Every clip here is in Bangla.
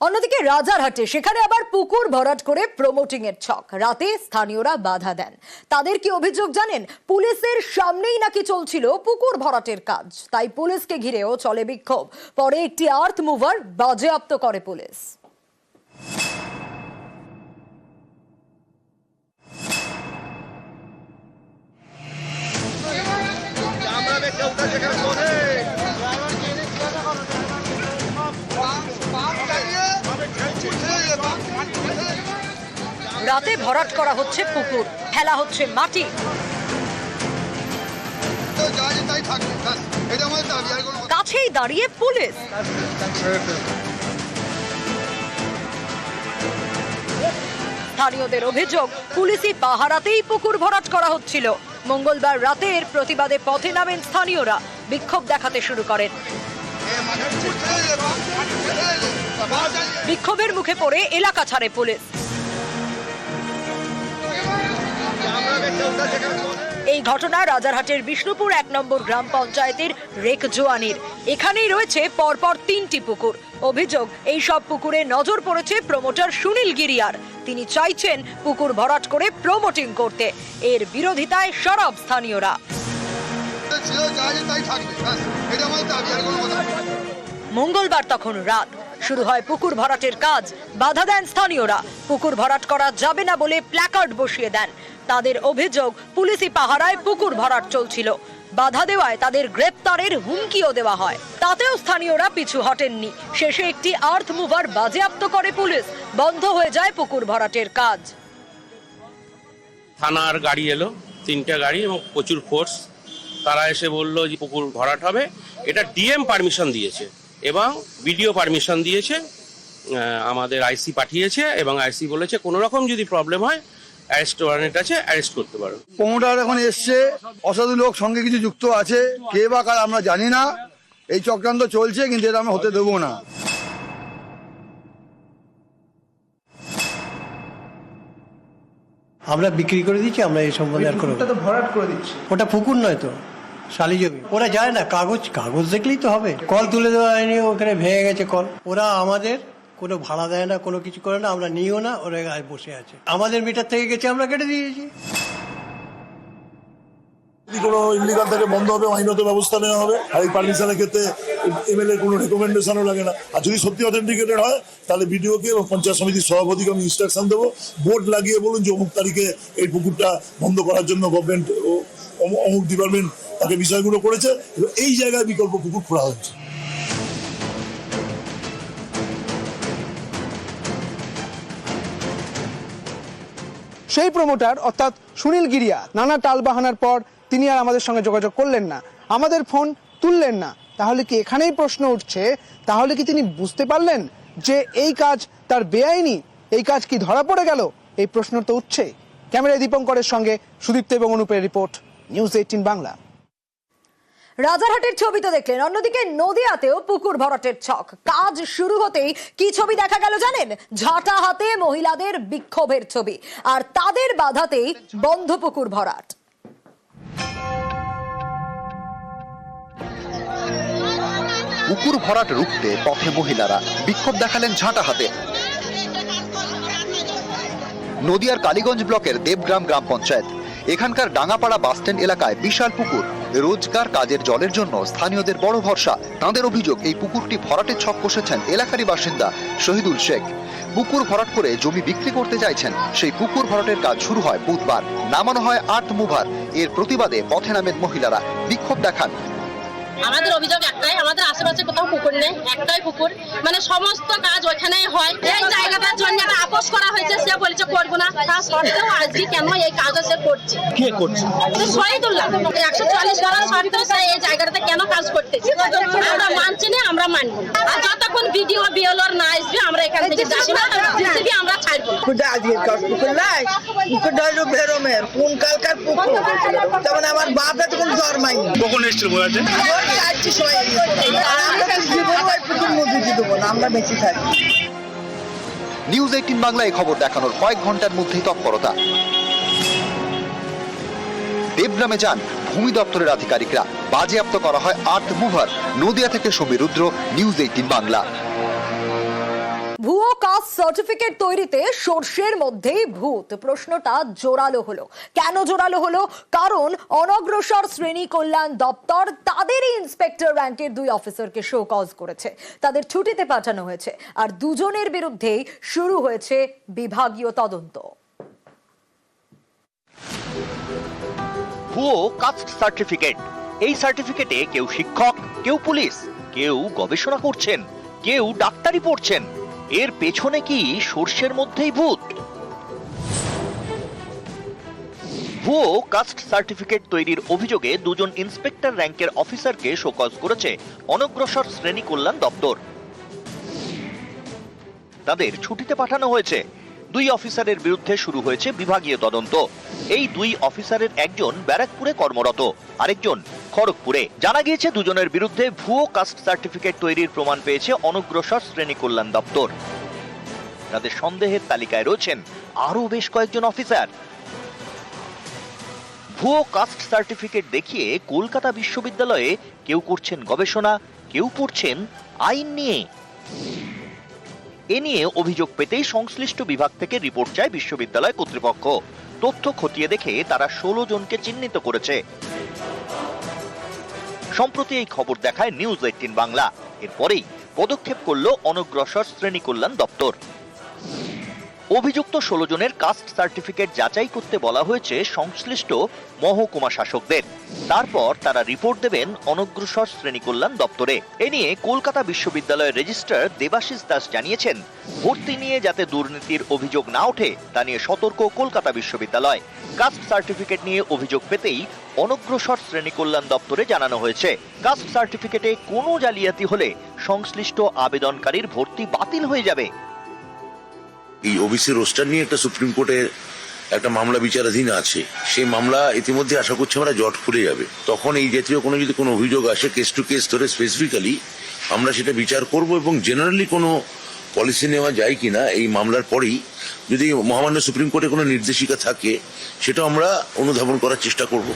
অন্যদিকে রাজারহাটে সেখানে আবার পুকুর ভরাট করে প্রমোটিং এর ছক। রাতে স্থানীয়রা বাধা দেন। তাদের কি অভিযোগ জানেন? পুলিশের সামনেই নাকি চলছিল পুকুর ভরাটের কাজ, তাই পুলিশকে ঘিরেও চলে বিক্ষোভ। পরে একটি আর্থ মুভার বাজেয়াপ্ত করে পুলিশ। রাতে ভরাট করা হচ্ছে পুকুর, ফেলা হচ্ছে মাটি। কাছেই দাঁড়িয়ে পুলিশ। স্থানীয়দের অভিযোগ, পুলিশি পাহারাতেই পুকুর ভরাট করা হচ্ছিল। মঙ্গলবার রাতে এর প্রতিবাদে পথে নামেন স্থানীয়রা, বিক্ষোভ দেখাতে শুরু করেন। বিক্ষোভের মুখে পড়ে এলাকা ছাড়ে পুলিশ। এই ঘটনা রাজারহাটের বিষ্ণুপুর 1 নম্বর গ্রাম পঞ্চায়েতের রেকজোয়ানির। এখানেই রয়েছে পরপর 3টি পুকুর। অভিযোগ, এই সব পুকুরে নজর পড়েছে প্রমোটার সুনীল গিরিয়ার। তিনি চাইছেন পুকুর ভরাট করে প্রমোটিং করতে। এর বিরোধিতায় সরব স্থানীয়রা। মঙ্গলবার তখন রাত, শুরু হয় পুকুর ভরাটের কাজ। বাধা দেন স্থানীয়রা। পুকুর ভরাট করা যাবে না বলে প্ল্যাকার্ড বসিয়ে দেন। তাদের অভিযোগ, পুলিশি পাহারায় পুকুর ভরাট চলছিল। বাধা দেওয়ায় তাদের গ্রেপ্তারের হুমকিও দেওয়া হয়। তাতেও স্থানীয়রা পিছু হটেননি। শেষে একটি আর্থ মুভার বাজেয়াপ্ত করে পুলিশ। বন্ধ হয়ে যায় পুকুর ভরাটের কাজ। থানার গাড়ি এলো, 3টা গাড়ি এবং প্রচুর ফোর্স। তারা এসে বলল যে পুকুর ভরাট হবে। এটা ডিএম পারমিশন দিয়েছে এবং বিডিও পারমিশন দিয়েছে। আমাদের আইসি পাঠিয়েছে এবং আইসি বলেছে কোনো রকম যদি প্রবলেম হয় অ্যারেস্ট ওয়ারেন্ট আছে, অ্যারেস্ট করতে পারো। প্রমোটার এখন এসছে, অসাধু লোক সঙ্গে কিছু যুক্ত আছে, কে বা কার আমরা জানি না। এই চক্রান্ত চলছে, কিন্তু এটা আমরা হতে দেবো না। আমরা বিক্রি করে দিচ্ছি, আমরা এই সম্বন্ধে আর কোনো ভরাট করে দিচ্ছি। ওটা পুকুর নয় তো, শালি জমি। ওরা যায় না, কাগজ দেখলেই তো হবে। কল তুলে দেওয়া হয়নি, ওখানে ভেঙে গেছে কল। ওরা আমাদের কোনো ভাড়া দেয় না, কোনো কিছু করে না, আমরা নিও না, ওরা বসে আছে। আমাদের মিটার থেকে গেছে, আমরা কেটে দিয়েছি। যদি কোনো ইলিগাল থেকে বন্ধ হবে, আইনত ব্যবস্থা নেওয়া হবে। আর এই পারমিশনের ক্ষেত্রে এমএলএ কোনো রেকমেন্ডেশনও লাগে না। আর যদি সত্যি অথেন্টিকেটেড হয়, তাহলে বিডিওকে এবং পঞ্চায়েত সমিতির সভাপতিকে আমি ইনস্ট্রাকশন দেবো, বোর্ড লাগিয়ে বলুন যে অমুক তারিখে এই পুকুরটা বন্ধ করার জন্য গভর্নমেন্ট অমুক ডিপার্টমেন্ট তাকে বিষয়গুলো করেছে। এই জায়গায় বিকল্প পুকুর খোঁড়া হচ্ছে। সেই প্রমোটার অর্থাৎ সুনীল গিরিয়া নানা টালবাহানার পর তিনি আর আমাদের সঙ্গে যোগাযোগ করলেন না, আমাদের ফোন তুললেন না। তাহলে কি এখানেই প্রশ্ন উঠছে, তাহলে কি তিনি বুঝতে পারলেন যে এই কাজ তার বেআইনি? এই কাজ কি ধরা পড়ে গেল? এই প্রশ্ন তো উঠছে। ক্যামেরায় দীপঙ্করের সঙ্গে সুদীপ্ত এবং অনুপের রিপোর্ট, নিউজ 18 বাংলা। রাজারহাটের ছবি তো দেখলেন, অন্যদিকে নদিয়াতেও পুকুর ভরাটের ছক। কাজ শুরু হতেই কি ছবি দেখা গেল জানেন? ঝাঁটা হাতে মহিলাদের বিক্ষোভের ছবি, আর তাদের বাধাতেই বন্ধ পুকুর ভরাট। পুকুর ভরাট রুখতে পথে মহিলারা বিক্ষোভ দেখালেন ঝাঁটা হাতে। নদিয়ার কালীগঞ্জ ব্লকের দেবগ্রাম গ্রাম পঞ্চায়েত, এখানকার ডাঙ্গাপাড়া বাসস্ট্যান্ড এলাকায় বিশাল পুকুর। রোজগার কাজের জলের জন্য স্থানীয়দের বড় ভরসা। তাঁদের অভিযোগ, এই পুকুরটি ভরাটের ছক কষেছেন এলাকারই বাসিন্দা শহীদুল শেখ। পুকুর ভরাট করে জমি বিক্রি করতে চাইছেন। সেই পুকুর ভরাটের কাজ শুরু হয় বুধবার। নামানো হয় আর্থ মুভার। এর প্রতিবাদে পথে নামেন মহিলারা, বিক্ষোভ দেখান। আমাদের অভিযোগ একটাই, আমাদের আশেপাশে কোথাও পুকুর নেই, একটাই পুকুর, মানে সমস্ত কাজ ওইখানেই হয়। এই জায়গাটার জন্য একটা আপোষ করা হয়েছে, সে বলেছে করবো না, তা সত্ত্বেও আজকে কেন এই কাজটা সে করছে? কে করছে? শহীদুল্লাহ 140 করার সত্ত্বেও সে এই জায়গাটাতে কেন কাজ করতেছে? আমরা মানছি না, আমরা মানব না। আর যতক্ষণ ভিডিও বিএলআর না আসবে আমরা এখান থেকে যাচ্ছি না, জিসিবি আমরা ছাড়বো না। আজকে পুকুর নাই, পুকুরটা হলো বেরোমের কোন কালকার পুকুর। তেমন আমার বাপটা তখন জন্মায়নি। কখন এসেছিল বলা যায়? নিউজ 18 বাংলায় খবর দেখানোর কয়েক ঘন্টার মধ্যেই তৎপরতা। দেবগ্রামে যান ভূমি দপ্তরের আধিকারিকরা। বাজেয়াপ্ত করা হয় আর্থ মুভার। নদিয়া থেকে সমীর রুদ্র, নিউজ 18 বাংলা। কাস্ট সার্টিফিকেট তৈরিতে সর্ষের মধ্যেই ভূত, প্রশ্নটা জোরালো হলো। কেন জোরালো হলো? কারণ অনগ্রসর শ্রেণী কল্যাণ দপ্তর তাদেরই ইন্সপেক্টর র্যাঙ্কের 2 অফিসারকে শো কজ করেছে, তাদের ছুটিতে পাঠানো হয়েছে, আর দুজনের বিরুদ্ধেই শুরু হয়েছে বিভাগীয় তদন্ত। ভুয়ো কাস্ট সার্টিফিকেট। এই সার্টিফিকেটে কেউ শিক্ষক, কেউ পুলিশ, কেউ গবেষণা করছেন, কেউ ডাক্তারি পড়ছেন। এর পেছনে কি সর্ষের মধ্যেই ভূত? ভুয়ো কাস্ট সার্টিফিকেট তৈরির অভিযোগে 2 জন ইন্সপেক্টর র্যাঙ্কের অফিসারকে শোকজ করেছে অনগ্রসর শ্রেণী কল্যাণ দপ্তর। তাদের ছুটিতে পাঠানো হয়েছে। 2 অফিসারের বিরুদ্ধে শুরু হয়েছে বিভাগীয় তদন্ত। এই 2 অফিসারের একজন ব্যারাকপুরে কর্মরত, আরেকজন খড়গপুরে। জানা গিয়েছে দুজনের বিরুদ্ধে ভুয়ো কাস্ট সার্টিফিকেট তৈরির প্রমাণ পেয়েছে অনগ্রসর শ্রেণী কল্যাণ দপ্তর। তাদের সন্দেহের তালিকায় রয়েছেন আরো বেশ কয়েকজন অফিসার। ভুয়ো কাস্ট সার্টিফিকেট দেখিয়ে কলকাতা বিশ্ববিদ্যালয়ে কেউ করছেন গবেষণা, কেউ পড়ছেন আইন নিয়ে। এ নিয়ে অভিযোগ পেতেই সংশ্লিষ্ট বিভাগ থেকে রিপোর্ট চায় বিশ্ববিদ্যালয় কর্তৃপক্ষ। তথ্য খতিয়ে দেখে তারা 16 জনকে চিহ্নিত করেছে। সম্প্রতি এই খবর দেখায় নিউজ 18 বাংলা। এরপরেই পদক্ষেপ করল অনগ্রসর শ্রেণী কল্যাণ দপ্তর। অভিযুক্ত 16 জনের কাস্ট সার্টিফিকেট যাচাই করতে বলা হয়েছে সংশ্লিষ্ট মহকুমা শাসকদের। তারপর তারা রিপোর্ট দেবেন অনগ্রসর শ্রেণী কল্যাণ দপ্তরে। এ নিয়ে কলকাতা বিশ্ববিদ্যালয়ের রেজিস্ট্রার দেবাশিস দাস জানিয়েছেন, ভর্তি নিয়ে যাতে দুর্নীতির অভিযোগ না ওঠে তা নিয়ে সতর্ক কলকাতা বিশ্ববিদ্যালয়। কাস্ট সার্টিফিকেট নিয়ে অভিযোগ পেতেই অনগ্রসর শ্রেণী কল্যাণ দপ্তরে জানানো হয়েছে, কাস্ট সার্টিফিকেটে কোনো জালিয়াতি হলে সংশ্লিষ্ট আবেদনকারীর ভর্তি বাতিল হয়ে যাবে। এই ওবিসি রোস্টার নিয়ে একটা সুপ্রিম কোর্টে একটা মামলা বিচারাধীন আছে। সেই মামলা ইতিমধ্যে আশা করছি আমরা জট খুলে যাবে। তখন এই জাতীয় কোনো যদি কোনো অভিযোগ আসে কেস টু কেস ধরে স্পেসিফিক্যালি আমরা সেটা বিচার করব এবং জেনারেলি কোনো পলিসি নেওয়া যায় কিনা এই মামলার পরেই যদি মহামান্য সুপ্রিম কোর্টে কোনো নির্দেশিকা থাকে সেটা আমরা অনুধাবন করার চেষ্টা করব।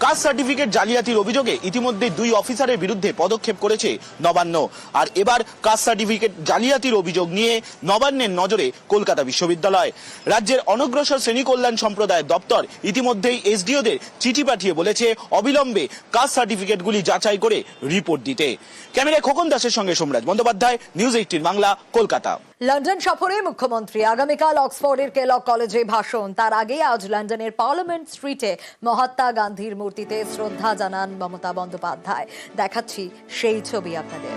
কাস্ট সার্টিফিকেট জালিয়াতির অভিযোগে ইতিমধ্যে 2 অফিসারের বিরুদ্ধে পদক্ষেপ করেছে নবান্ন। আর এবার কাস্ট সার্টিফিকেট জালিয়াতির অভিযোগ নিয়ে নবান্নের নজরে কলকাতা বিশ্ববিদ্যালয়। রাজ্যের অনগ্রসর শ্রেণী কল্যাণ সম্প্রদায় দপ্তর ইতিমধ্যেই এসডিওদের চিঠি পাঠিয়ে বলেছে অবিলম্বে কাস্ট সার্টিফিকেটগুলি যাচাই করে রিপোর্ট দিতে। ক্যামেরায় খোকন দাসের সঙ্গে সোমরাজ বন্দ্যোপাধ্যায়, নিউজ 18 বাংলা, কলকাতা। লন্ডন সফরে মুখ্যমন্ত্রী, আগামীকাল অক্সফোর্ডের কেলগ কলেজে ভাষণ। তার আগে আজ লন্ডনের পার্লামেন্ট স্ট্রিটে মহাত্মা গান্ধীর মূর্তিতে শ্রদ্ধা জানান মমতা বন্দ্যোপাধ্যায়। দেখাচ্ছি সেই ছবি আপনাদের।